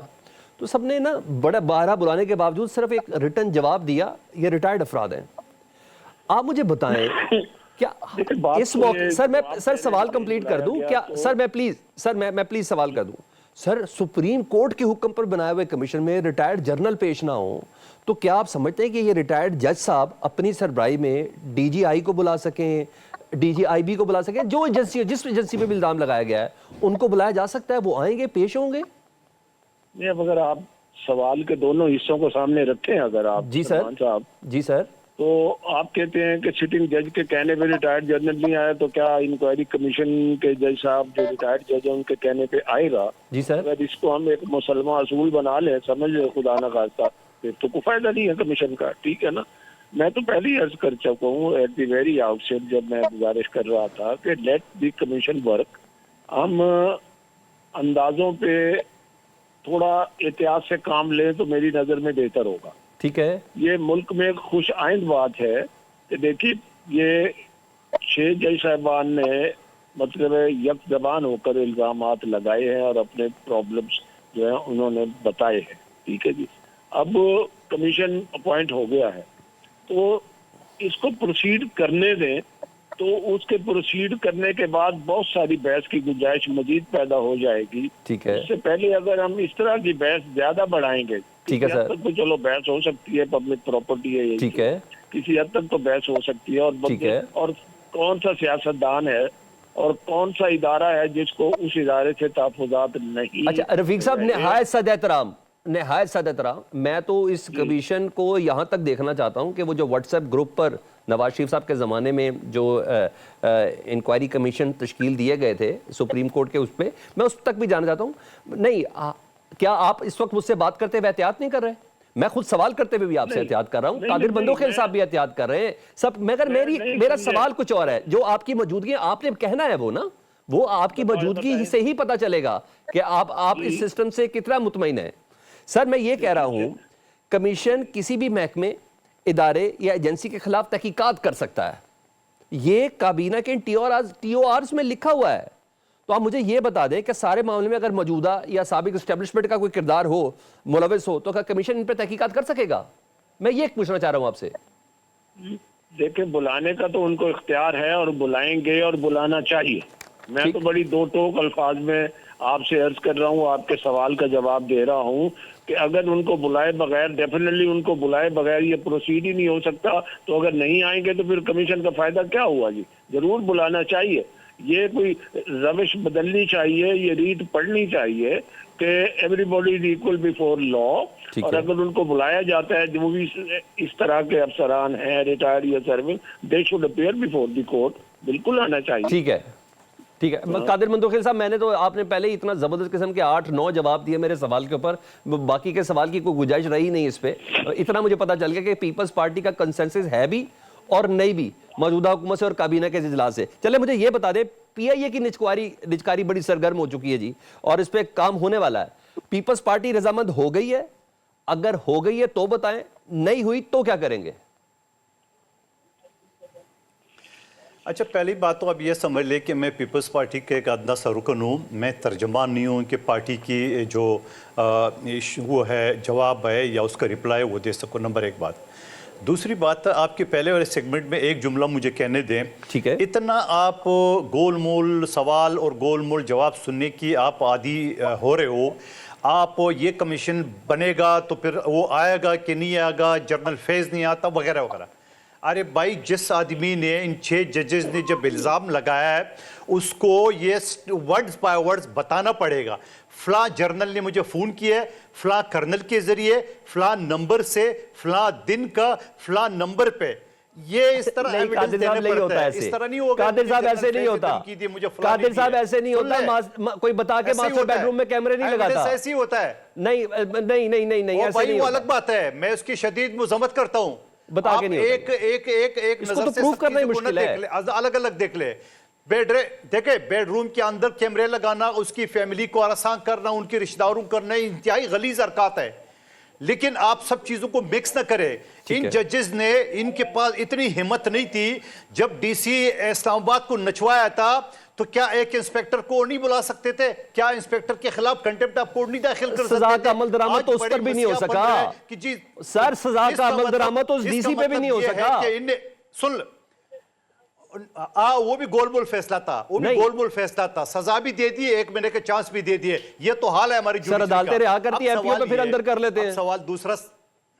तो सब ने ना बड़ा बारहा बुलाने के बावजूद सिर्फ एक रिटर्न जवाब दिया, ये रिटायर्ड अफराद हैं। आप मुझे बताएं क्या इस मौके, सर सवाल कंप्लीट कर दूं क्या सर? मैं प्लीज सवाल कर दूं सर, सुप्रीम कोर्ट के हुक्म पर बनाए हुए कमीशन में रिटायर्ड जर्नल पेश ना हो, तो क्या आप समझते हैं कि ये रिटायर्ड जज साहब अपनी सरबराही में DGI को बुला सकें, DGIB को बुला सकें, जो एजेंसी जिस एजेंसी पे भी इल्जाम लगाया गया है उनको बुलाया जा सकता है, वो आएंगे, पेश होंगे? नहीं, अब अगर आप सवाल के दोनों हिस्सों को सामने रखें, अगर आप जी सर, तो आप कहते हैं कि सिटिंग जज के कहने पे रिटायर्ड जर्नल नहीं आया, तो क्या इंक्वायरी कमीशन के जज साहब जो रिटायर्ड जज है उनके कहने पे आएगा? जी सर। अगर इसको हम एक मुसलमान असूल बना लें, समझ ले खुदा ना खास्ता, फिर तो कोई फायदा नहीं है कमीशन का, ठीक है ना। मैं तो पहले ही अर्ज कर चुका हूँ एट द वेरी आउटसेट, जब मैं गुजारिश कर रहा था कि लेट द कमीशन वर्क, हम अंदाजों पे थोड़ा एहतियात से काम लें तो मेरी नजर में बेहतर होगा। ठीक है, ये मुल्क में एक खुश आइंद बात है कि देखिए ये 6 जज साहबान ने मतलब यक जबान होकर इल्जामात लगाए हैं और अपने प्रॉब्लम्स जो है उन्होंने बताए हैं, ठीक है जी। अब कमीशन अपॉइंट हो गया है तो इसको प्रोसीड करने दें, तो उसके प्रोसीड करने के बाद बहुत सारी बहस की गुंजाइश मजीद पैदा हो जाएगी। ठीक है, इससे पहले अगर हम इस तरह की बहस ज्यादा बढ़ाएंगे, ठीक है सर, तो चलो बहस हो सकती है, पब्लिक प्रॉपर्टी है, ठीक है, किसी हद तक तो बहस हो सकती है, और कौन सा सियासतदान है और कौन सा इदारा है जिसको उस इदारे से तहफुजात नहीं। अच्छा रफीक साहब, निहायत सद-ए-एहतराम, मैं तो इस कमीशन को यहाँ तक देखना चाहता हूँ कि वो जो व्हाट्सएप ग्रुप पर नवाज शरीफ साहब के ज़माने में जो इंक्वायरी कमीशन तश्कील दिए गए थे सुप्रीम कोर्ट के, उस पर मैं उस तक भी जानना चाहता हूँ। नहीं, क्या आप इस वक्त मुझसे बात करते हुए एहतियात नहीं कर रहे? मैं खुद सवाल करते हुए भी आपसे एहतियात कर रहा हूँ, कादिर मंजूर खेल साहब भी एहतियात कर रहे हैं सब, मगर मेरा सवाल कुछ और है। जो आपकी मौजूदगी आपने कहना है वो ना, वो आपकी मौजूदगी से ही पता चलेगा कि आप इस सिस्टम से कितना मुतमईन है। सर मैं ये कह रहा हूँ, कमीशन किसी भी महकमे, इदारे या एजेंसी के खिलाफ तहकीकात कर सकता है, ये काबीना के TORs में लिखा हुआ है। तो आप मुझे ये बता दें कि सारे मामले में अगर मौजूदा या साबिक एस्टेब्लिशमेंट का कोई किरदार हो, मुलविस हो, तो क्या कमीशन इन पर तहकीकात कर सकेगा? मैं ये पूछना चाह रहा हूँ आपसे। देखिए, बुलाने का तो उनको इख्तियार है और बुलाएंगे और बुलाना चाहिए। मैं ठीक। तो बड़ी दो टोक अल्फाज में आपसे अर्ज कर रहा हूँ, आपके सवाल का जवाब दे रहा हूँ कि अगर उनको बुलाए बगैर, डेफिनेटली उनको बुलाए बगैर ये प्रोसीड ही नहीं हो सकता। तो अगर नहीं आएंगे तो फिर कमीशन का फायदा क्या हुआ जी? जरूर बुलाना चाहिए। ये कोई रविश बदलनी चाहिए, ये रीत पढ़नी चाहिए कि everybody is equal before law. ठीक और है। अगर उनको बुलाया जाता है, जो भी इस तरह के अफसरान हैं, रिटायर्ड या service, they should appear before the court. बिल्कुल आना चाहिए। ठीक है, ठीक है। कादिर मंदोखिल साहब, मैंने तो, आपने पहले ही इतना जबरदस्त किस्म के 8-9 जवाब दिए मेरे सवाल के ऊपर, बाकी के सवाल की कोई गुंजाइश रही नहीं इस पे। इतना मुझे पता चल गया कि पीपल्स पार्टी का कंसेंसस है भी और नहीं भी मौजूदा हुकूमत से और काबीना के इजलास से। चले मुझे ये बता दे, पीआईए की निचकारी बड़ी सरगर्म हो चुकी है जी, और इस पे काम होने वाला है। पीपल्स पार्टी रजामंद हो गई है? अगर हो गई है तो बताएं, नहीं हुई तो क्या करेंगे? अच्छा, पहली बात तो अब ये समझ ले कि मैं पीपल्स पार्टी के एक अदना सा रुकन हूँ, मैं तर्जमान नहीं हूँ कि पार्टी की जो वो है, जवाब है या उसका रिप्लाई वो दे सकूँ। नंबर एक बात। दूसरी बात, आपके पहले वाले सेगमेंट में एक जुमला मुझे कहने दें। ठीक है। इतना आप गोलमोल सवाल और गोलमोल जवाब सुनने की आप आदी हो रहे हो। आप ये कमीशन बनेगा तो फिर वो आएगा कि नहीं आएगा, जर्नल फेज नहीं आता, वगैरह वगैरह। अरे भाई, जिस आदमी ने, इन 6 जजेस ने जब इल्ज़ाम लगाया है, उसको ये वर्ड्स बाय वर्ड्स बताना पड़ेगा। फला जर्नल ने मुझे फ़ोन किया है, फला कर्नल के ज़रिए, फला नंबर से, फला दिन का, फला नंबर पे। ये इस तरह नहीं, कादिर साहब नहीं होता ऐसे। इस तरह नहीं होगा। कादिर साहब ऐसे नहीं होता। कादिर साहब ऐसे नहीं होता। कोई बता के मास्टर बेडरूम में कैमरे नहीं लगाता। ऐसे ही होता है। नहीं नहीं नहीं नहीं नहीं, ऐसे नहीं वो होता। अलग बात है, मैं उसकी शदीद मुज़म्मत करता हूं। बता के नहीं होता। एक इसको नजर तो से प्रूफ सब करना ही चीज़ों को मुश्किल ना है। देख ले, अलग अलग देख ले। देखे, बेडरूम के अंदर कैमरे लगाना, उसकी फैमिली को आसान करना, उनके रिश्तेदारों को करना, इंतहाई गलीज हरकत है। लेकिन आप सब चीजों को मिक्स ना करें। इन जजेस ने, इनके पास इतनी हिम्मत नहीं थी। जब डीसी इस्लामाबाद को नचवाया था तो क्या एक इंस्पेक्टर को नहीं बुला सकते थे? क्या इंस्पेक्टर के खिलाफ कंटेम्प्ट ऑफ कोर्ट नहीं दाखिल कर सकते थे? सजा का अमल दरामद तो उस पर भी नहीं हो सका कि जी सर, सजा का अमल दरामद तो उस डीसी पे भी नहीं हो सका। सुन, वो भी गोलमोल फैसला था, वो भी गोलमोल फैसला था। सजा भी दे दी, 1 महीने के चांस भी दे दिए। ये तो हाल है हमारी सर, अदालतें रिहा करती है, एमपीओ पे फिर अंदर कर लेते हैं। सवाल दूसरा,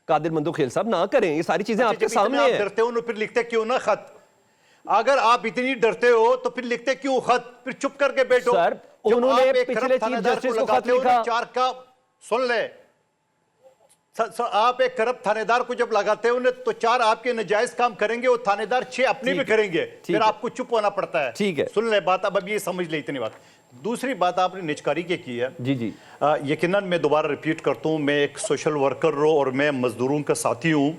कादिर मंदोखिल साहब ना करें, ये सारी चीजें आपके सामने आप हैं। डरते हो फिर लिखते क्यों ना खत? अगर आप इतनी डरते हो तो फिर लिखते क्यों खत? फिर चुप करके बैठो। सर, उन्होंने पिछले चीफ जस्टिस को खत लिखा। 4 का सुन ले, आप एक करप्ट थानेदार को जब लगाते हो तो 4 आपके नाजायज काम करेंगे, वो थानेदार 6 अपने भी करेंगे, फिर आपको चुप होना पड़ता है। ठीक है, सुन ले बात, अब ये समझ ले इतनी बात। दूसरी बात आपने निजकारी की है। जी जी, यकीनन मैं दोबारा रिपीट करता हूँ, मैं एक सोशल वर्कर हूँ और मैं मजदूरों का साथी हूँ।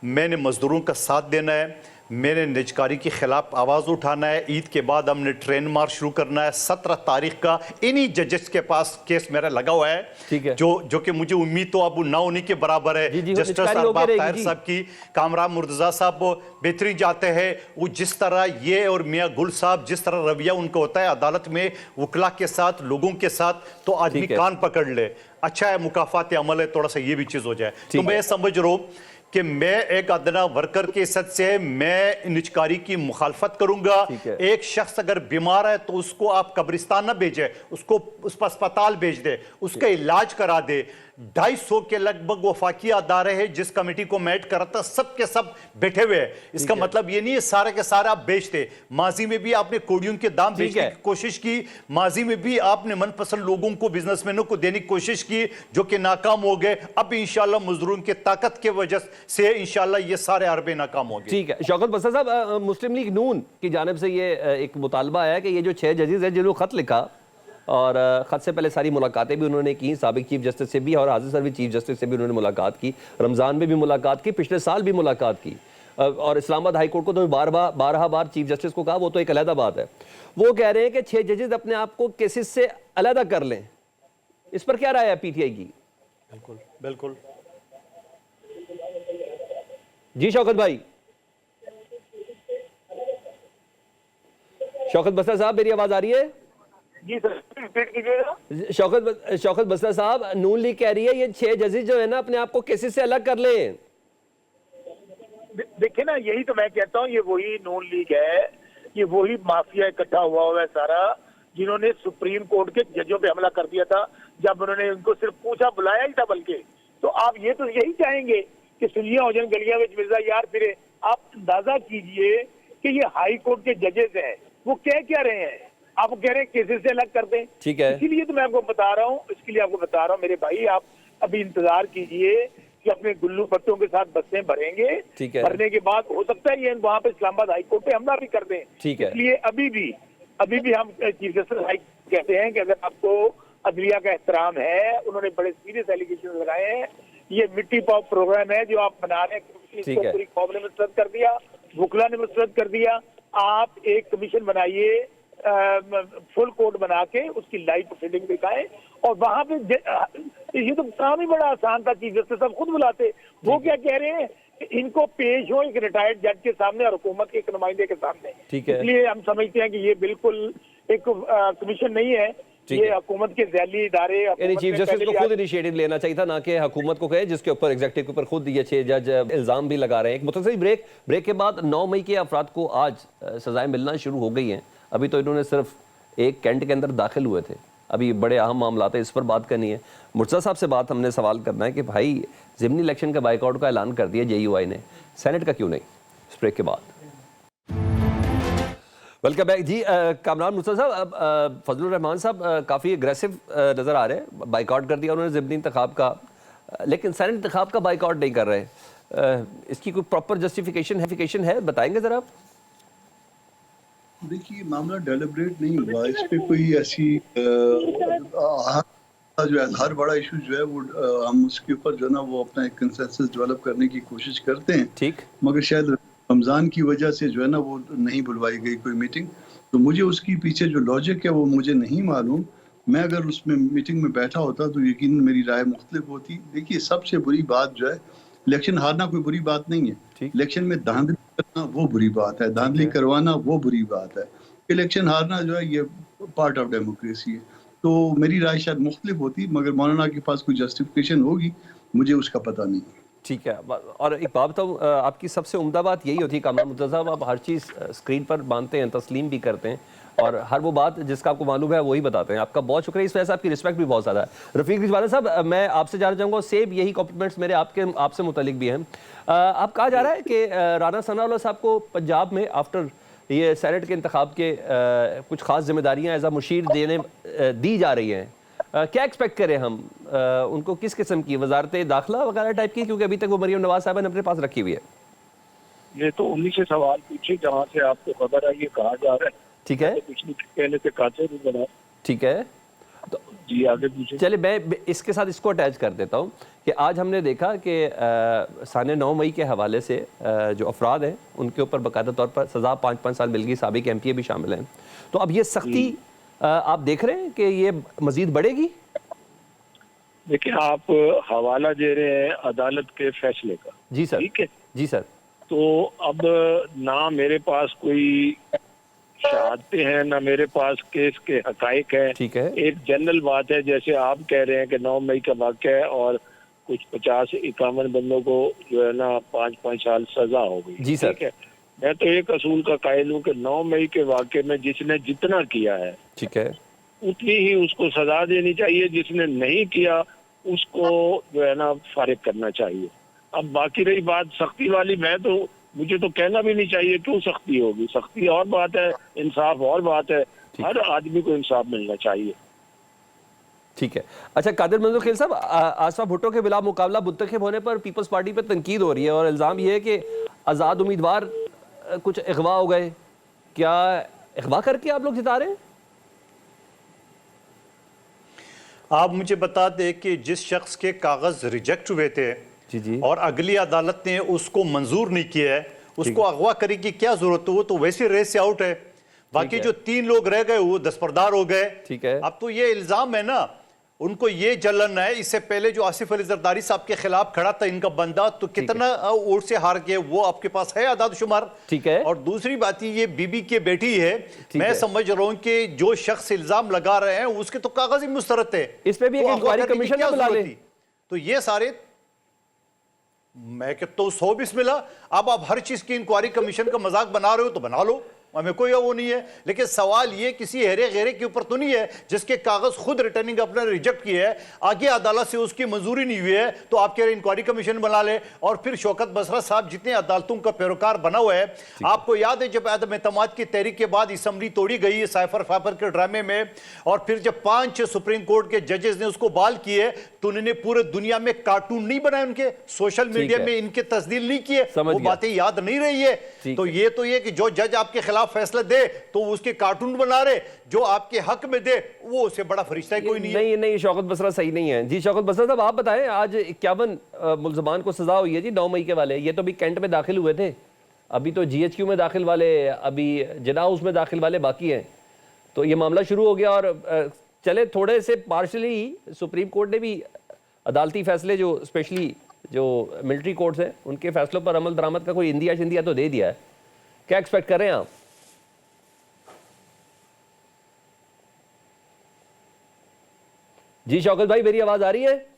मैंने मजदूरों का साथ देना है, मैंने निजकारी के खिलाफ आवाज़ उठाना है। ईद के बाद हमने ट्रेन मार्च शुरू करना है। 17 तारीख का इन्हीं जजेस के पास केस मेरा लगा हुआ है। ठीक है, जो कि मुझे उम्मीद तो अब ना होने के बराबर है। जस्टिस अरबाब ताहिर साहब की, कामरान मुर्तजा साहब बेहतरीन जाते हैं। वो जिस तरह ये और मियाँ गुल साहब, जिस तरह रवैया उनका होता है अदालत में वकला के साथ, लोगों के साथ, तो आदमी कान पकड़ ले। अच्छा है, मुकाफात अमल है, थोड़ा सा ये भी चीज हो जाए। तो मैं समझ रहा हूँ कि मैं एक अदना वर्कर के हिस्से से मैं निजकारी की मुखालफत करूंगा। एक शख्स अगर बीमार है तो उसको आप कब्रिस्तान ना भेजे, उसको उस पर अस्पताल भेज दे, उसका इलाज करा दे। 250 के लगभग वफाकी अदारे हैं जिस कमेटी को मैट करा था, सब के सब बैठे हुए हैं। इसका मतलब ये नहीं है सारे के सारे आप बेचते। माजी में भी आपने कोडियों के दाम बेचने की कोशिश की, माजी में भी आपने मनपसंद लोगों को, बिजनेसमैनों को देने की कोशिश की जो कि नाकाम हो गए। अब इंशाल्लाह मजदूरों की ताकत के वजह से इंशाल्लाह ये सारे अरबे नाकाम हो गए। ठीक है शौकत बस्तर साहब, मुस्लिम लीग नून की जानिब से ये एक मुतालबा है कि ये जो 6 जजेस हैं जिन्होंने खत लिखा, और ख़त से पहले सारी मुलाकातें भी उन्होंने की, साबिक चीफ जस्टिस से भी और हाजिर सर्वी चीफ जस्टिस से भी उन्होंने मुलाकात की, रमज़ान में भी मुलाकात की, पिछले साल भी मुलाकात की, और इस्लामाबाद हाई कोर्ट को तो 12 बार चीफ जस्टिस को कहा, वो तो एक अलग बात है। वो कह रहे हैं कि 6 जजेस अपने आप को केसेस से अलग कर लें। इस पर क्या राय है पीटीआई की? बिल्कुल बिल्कुल जी शौकत भाई। शौकत बस्तर साहब, मेरी आवाज आ रही है? जी सर, रिपीट कीजिएगा। शौकत बस्तर साहब, नून लीग कह रही है ये 6 जजेस जो है ना अपने आप को केसेस से अलग कर लें। देखिए ना, ना, यही तो मैं कहता हूँ, ये वही नून लीग है, ये वही माफिया इकट्ठा हुआ है सारा, जिन्होंने सुप्रीम कोर्ट के जजों पे हमला कर दिया था जब उन्होंने उनको सिर्फ पूछा, बुलाया ही था बल्कि। तो आप ये तो यही चाहेंगे कि सुलियां हो जाए गलियां में मिर्जा यार फिरे। आप अंदाजा कीजिए कि ये हाई कोर्ट के जजेस हैं, वो क्या रहे हैं, आप कह रहे हैं केसेस से अलग कर दें। ठीक है। इसीलिए तो मैं आपको बता रहा हूँ, इसके लिए आपको बता रहा हूँ मेरे भाई, आप अभी इंतजार कीजिए कि अपने गुल्लू भट्टों के साथ बसें भरेंगे। ठीक है। भरने के बाद हो सकता है ये वहां पे इस्लामाबाद हाई कोर्ट पे हमला भी कर दें। ठीक है। इसलिए अभी भी हम चीफ जस्टिस हाई कहते हैं कि अगर आपको अदलिया का एहतराम है, उन्होंने बड़े सीरियस एलिगेशन लगाए हैं, ये मिट्टी पाव प्रोग्राम है जो आप बना रहे हैं, इसको पूरी कौम ने मुस्तरद कर दिया, बुकला ने मुस्तरद कर दिया। आप एक कमीशन बनाइए, फुल कोड बना के उसकी लाइव प्रोसीडिंग दिखाएं, और वहां पे ये तो काम ही बड़ा आसान था, चीफ जस्टिस साहब खुद बुलाते। वो क्या कह रहे हैं, इनको पेश हो एक रिटायर्ड जज के सामने और हुकूमत के एक नुमाइंदे के सामने। ठीक है। इसलिए हम समझते हैं कि ये बिल्कुल एक कमीशन नहीं है, ये हुकूमत के ज़ैली इदारे। यानी चीफ जस्टिस को खुद इनिशिएटिव लेना चाहिए था, ना कि हुकूमत को कहे, जिसके ऊपर एग्जीक्यूटिव के ऊपर खुद ये 6 जज इल्जाम भी लगा रहे हैं। एक मुख्तसर ब्रेक के बाद 9 मई के अफराद को आज सजाएं मिलना शुरू हो गई हैं। अभी तो इन्होंने सिर्फ एक कैंट के अंदर दाखिल हुए थे, अभी बड़े अहम मामला है, इस पर बात करनी है। मुर्तज़ा साहब से बात हमने सवाल करना है कि भाई ज़िमनी इलेक्शन का बाइकआउट का ऐलान कर दिया JUI ने, सेनेट का क्यों नहीं? इस ब्रेक के बाद वेलकम बैक जी। कामरान मुर्तज़ा साहब, फजलुर रहमान साहब काफ़ी एग्रेसिव नज़र आ रहे हैं, बाइकआउट कर दिया उन्होंने ज़िमनी इंतखाब का, लेकिन सेनेट इंतखाब का बाइकआउट नहीं कर रहे। इसकी कोई प्रॉपर जस्टिफिकेशन है, बताएंगे ज़रा आप? देखिए, मामला डेलिब्रेट नहीं हुआ, इस पे कोई ऐसी जो है हर बड़ा इशू जो है वो हम उसके ऊपर जो है ना वो अपना एक कंसेंसस डेवलप करने की कोशिश करते हैं। ठीक। मगर शायद रमज़ान की वजह से जो है ना वो नहीं बुलवाई गई कोई मीटिंग, तो मुझे उसकी पीछे जो लॉजिक है वो मुझे नहीं मालूम। मैं अगर उसमें मीटिंग में बैठा होता तो यकीन मेरी राय मुख्तलिफ होती। देखिए, सबसे बुरी बात जो है, इलेक्शन हारना कोई बुरी बात नहीं है, इलेक्शन में धांधली करना वो बुरी बात है, धांधली करवाना वो बुरी बात है। इलेक्शन हारना जो है ये पार्ट ऑफ डेमोक्रेसी है। तो मेरी राय शायद मुख्तलिफ होती, मगर मौलाना के पास कोई जस्टिफिकेशन होगी, मुझे उसका पता नहीं। ठीक है। और एक बात बताऊँ, आपकी सबसे उम्दा बात यही होती है कामरान मुर्तज़ा साहब, आप हर चीज़ स्क्रीन पर मानते हैं, तस्लीम भी करते हैं, और हर वो बात जिसका आपको मालूम है वही बताते हैं। आपका बहुत शुक्रिया, इस वजह से आपकी रिस्पेक्ट भी बहुत ज़्यादा है। रफ़ीक रिजवाना साहब, मैं आपसे जानना चाहूँगा, सेम यही कॉम्प्लीमेंट्स मेरे आपसे मुतालिक भी हैं। आप कहा जा रहा है कि राना सनाउल्लाह साहब को पंजाब में आफ्टर ये सेनेट के इंतखाब के कुछ खास जिम्मेदारियाँ एज आ मुशीर दी जा रही हैं। क्या एक्सपेक्ट करें हम उनको, किस किस्म की वजारत दाखिला वगैरह टाइप की, क्योंकि अभी तक वो मरियम नवाज साहब ने अपने पास रखी हुई है? ये तो उन्हीं से सवाल पूछे जहाँ से आपको खबर है, ये कहा जा रहा है। ठीक है। कुछ नहीं कहने से काते नहीं बना। ठीक है, तो जी आगे पूछे। चले, मैं इसके साथ इसको अटैच कर देता हूँ कि आज हमने देखा कि साने 9 मई के हवाले से जो अफराद हैं उनके ऊपर बाकायदा तौर पर सज़ा 5-5 साल मिल गई, साबिक MPA भी शामिल हैं। तो अब ये सख्ती आप देख रहे हैं कि ये मजीद बढ़ेगी? देखिए, आप हवाला दे रहे हैं अदालत के फैसले का। जी सर। ठीक है जी सर। तो अब ना मेरे पास कोई शहादतें हैं, ना मेरे पास केस के हकाइक हैं। ठीक है। एक जनरल बात है, जैसे आप कह रहे हैं कि 9 मई का वाक़या है और कुछ 50-51 बंदों को जो है ना 5-5 साल सजा हो गई। जी सर। ठीक है, मैं तो एक असूल का कायल हूँ कि 9 मई के वाक़े में जिसने जितना किया है, ठीक है, उतनी ही उसको सजा देनी चाहिए, जिसने नहीं किया उसको जो है ना फारिग करना चाहिए। अब बाकी रही बात सख्ती वाली, मुझे तो कहना भी नहीं चाहिए क्यों सख्ती होगी। सख्ती और बात है, इंसाफ और बात है। हर आदमी को इंसाफ मिलना चाहिए। ठीक है। अच्छा, कादिर मंजूर खेल साहब, आसफा भुट्टो के बिला मुकाबला मुंतखब होने पर पीपल्स पार्टी पर तनकीद हो रही है और इल्ज़ाम ये है कि आज़ाद उम्मीदवार कुछ अगवा हो गए। क्या अगवा करके आप लोग जिता रहे हैं? आप मुझे बता दें कि जिस शख्स के कागज़ रिजेक्ट हुए थे जी और अगली अदालत ने उसको मंजूर नहीं किया है, उसको अगवा करने की क्या जरूरत है? वो तो वैसे रेस से आउट है। बाकी जो 3 लोग रह गए वो दस्तबरदार हो गए। ठीक है। अब तो ये इल्जाम है ना, उनको ये जलन है, इससे पहले जो आसिफ अली जरदारी साहब के खिलाफ खड़ा था इनका बंदा, तो कितना वोट से हार गए वो आपके पास है आदाद शुमार। ठीक है। और दूसरी बात ये बीबी की बेटी है, मैं समझ रहा हूं कि जो शख्स इल्जाम लगा रहे हैं उसके तो कागज ही मुस्तरद है, इस पे भी एक इंक्वायरी कमीशन बुला ले। तो ये सारे मैं कहता हूँ 100 बिस्मिल्लाह। अब आप हर चीज की इंक्वायरी कमीशन का मजाक बना रहे हो तो बना लो, हमें कोई वो नहीं है। लेकिन सवाल ये किसी हेरे गेरे के ऊपर तो नहीं है जिसके कागज खुद रिटर्निंग अपने रिजेक्ट किए है, आगे अदालत से उसकी मंजूरी नहीं हुई है तो आप कह रहे इंक्वायरी कमीशन बना ले। और फिर शौकत बसरा साहब जितने अदालतों का पैरोकार बना हुआ है, आपको याद है जब अदम एतमाद की तहरीक के बाद असम्बली तोड़ी गई है साइफर फाइबर के ड्रामे में, और फिर जब 5 सुप्रीम कोर्ट के जजेस ने उसको बहाल किए तो उन्होंने पूरे दुनिया में कार्टून नहीं बनाए, उनके सोशल मीडिया में इनके तस्दील नहीं किए, वो बातें याद नहीं रही है। तो ये कि जो जज आपके खिलाफ फैसला दे तो उसके कार्टून बना रहे, जो आपके हक में दे वो उससे बड़ा फरिश्ता कोई नहीं है। नहीं, शौकत बसरा सही नहीं है जी। शौकत बसरा साहब आप बताएं, आज 51 मुल्जमान को सजा हुई है जी 9 मई के वाले। ये तो अभी कैंट में दाखिल हुए थे, अभी तो GHQ में दाखिल वाले, अभी जिना हाउस में दाखिल वाले बाकी हैं। तो ये मामला शुरू हो गया और चले थोड़े से पार्शली सुप्रीम कोर्ट ने भी अदालती फैसले जो स्पेशली जो मिलिट्री कोर्ट्स हैं उनके फैसलों पर अमल दरामद का कोई इंदिया शिंदिया तो दे दिया है। क्या एक्सपेक्ट कर रहे हैं आप? जी शौकत भाई मेरी आवाज आ रही है?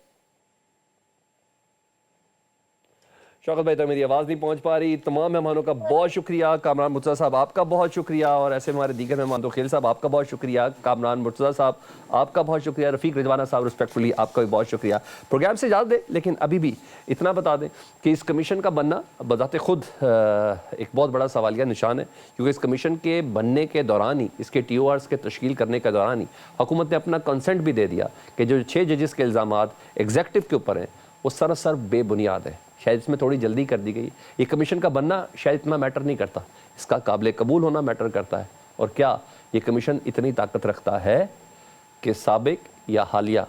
शौकत भाई तक मेरी आवाज़ नहीं पहुंच पा रही। तमाम मेहमानों का बहुत शुक्रिया। कामरान मुर्तज़ा साहब आपका बहुत शुक्रिया, और ऐसे हमारे दीगर मेहमान तो खेल साहब आपका बहुत शुक्रिया, कामरान मुर्तज़ा साहब आपका बहुत शुक्रिया, रफ़ीक रिजवाना साहब रिस्पेक्टफुली आपका भी बहुत शुक्रिया। प्रोग्राम से इजाज़त दें, लेकिन अभी भी इतना बता दें कि इस कमीशन का बनना बज़ाते खुद एक बहुत बड़ा सवालिया निशान है, क्योंकि इस कमीशन के बनने के दौरान ही, इसके TORs के तश्कील करने के दौरान ही हुकूमत ने अपना कंसेंट भी दे दिया कि जो 6 जजेस के इल्ज़ामात एग्जेक्टिव के ऊपर हैं वो सरासर बेबुनियाद है। शायद इसमें थोड़ी जल्दी कर दी गई। ये कमीशन का बनना शायद इतना मैटर नहीं करता, इसका काबिल कबूल होना मैटर करता है। और क्या ये कमीशन इतनी ताकत रखता है कि साबिक या हालिया,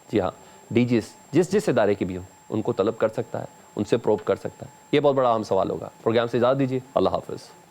जी हाँ, DGs जिस इदारे की भी हो उनको तलब कर सकता है, उनसे प्रोब कर सकता है? ये बहुत बड़ा अहम सवाल होगा। प्रोग्राम से इजाज़त दीजिए, अल्लाह हाफ़िज़।